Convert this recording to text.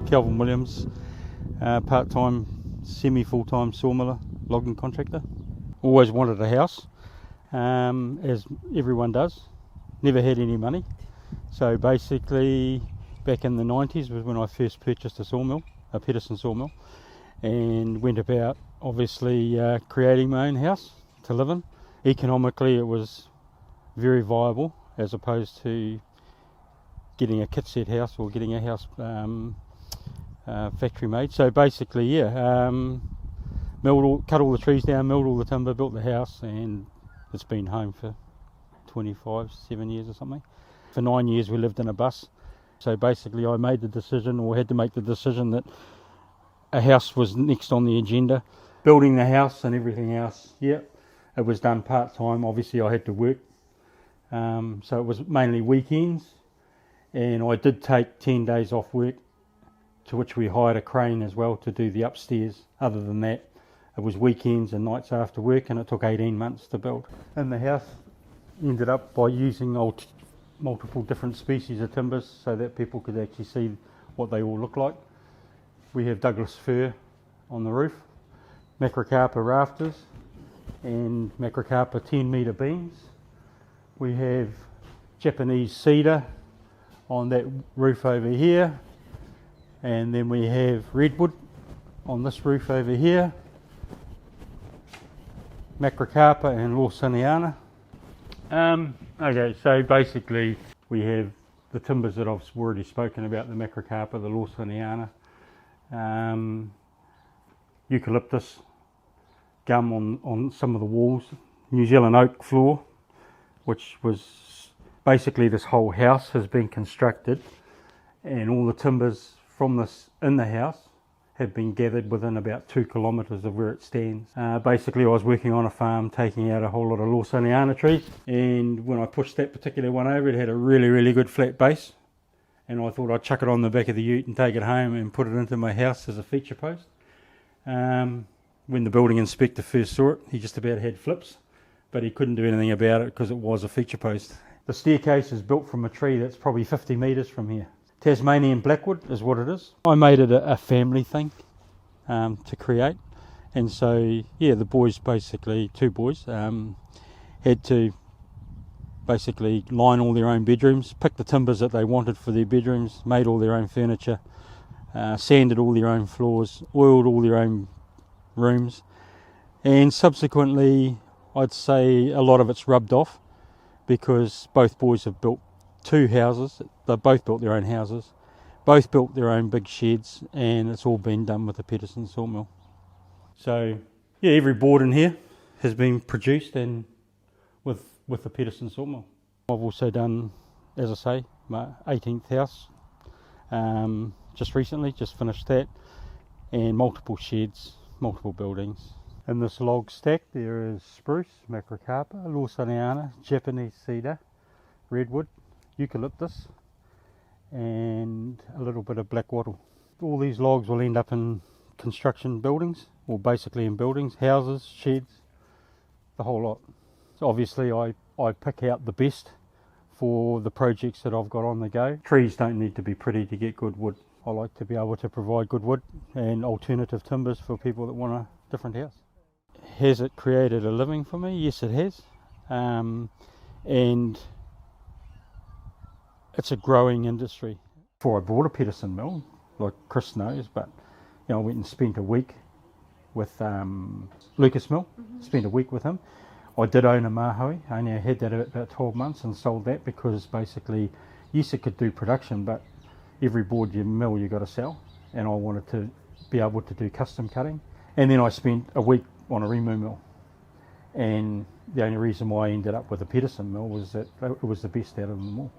Kelvin Williams, part-time, semi-full-time sawmiller, logging contractor. Always wanted a house, as everyone does. Never had any money. So basically, back in the 90s was when I first purchased a sawmill, a Peterson Sawmill, and went about, obviously, creating my own house to live in. Economically, it was very viable, as opposed to getting a kit set house or getting a house factory made. So basically, cut all the trees down, milled all the timber, built the house, and it's been home for 7 years or something. For 9 years we lived in a bus. So basically I made the decision, or had to make the decision, that a house was next on the agenda. Building the house and everything else, it was done part-time. Obviously I had to work, so it was mainly weekends, and I did take 10 days off work, to which we hired a crane as well to do the upstairs. Other than that, it was weekends and nights after work, and it took 18 months to build. And the house ended up by using multiple different species of timbers so that people could actually see what they all look like. We have Douglas fir on the roof, macrocarpa rafters, and macrocarpa 10-metre beams. We have Japanese cedar on that roof over here, and then we have redwood on this roof over here, macrocarpa and lawsoniana. Okay, so basically we have the timbers that I've already spoken about, the macrocarpa, the lawsoniana, eucalyptus, gum on some of the walls, New Zealand oak floor, which was basically, this whole house has been constructed, and all the timbers from this in the house have been gathered within about 2 kilometres of where it stands. Basically I was working on a farm taking out a whole lot of lawsoniana trees, and when I pushed that particular one over, it had a really good flat base, and I thought I'd chuck it on the back of the ute and take it home and put it into my house as a feature post. When the building inspector first saw it, he just about had flips, but he couldn't do anything about it because it was a feature post. The staircase is built from a tree that's probably 50 metres from here. Tasmanian blackwood is what it is. I made it a family thing to create, and so the boys, basically 2 boys, had to basically line all their own bedrooms, pick the timbers that they wanted for their bedrooms, made all their own furniture, sanded all their own floors, oiled all their own rooms, and subsequently I'd say a lot of it's rubbed off, because both boys have built 2 houses. They've both built their own houses, both built their own big sheds, and it's all been done with the Peterson Sawmill. So every board in here has been produced and with the Peterson Sawmill. I've also done, as I say, my 18th house just recently, just finished that, and multiple sheds, multiple buildings. In this log stack there is spruce, macrocarpa, lawsoniana, Japanese cedar, redwood, eucalyptus, and a little bit of black wattle. All these logs will end up in construction buildings, or basically in buildings, houses, sheds, the whole lot. So obviously I pick out the best for the projects that I've got on the go. Trees don't need to be pretty to get good wood. I like to be able to provide good wood and alternative timbers for people that want a different house. Has it created a living for me? Yes, it has. And it's a growing industry. Before I bought a Peterson mill, like Chris knows, but I went and spent a week with Lucas Mill, spent a week with him. I did own a mahaui. I only had that about 12 months and sold that, because basically, yes, it could do production, but every board you mill you got to sell, and I wanted to be able to do custom cutting. And then I spent a week on a Remu mill, and the only reason why I ended up with a Peterson mill was that it was the best out of them all.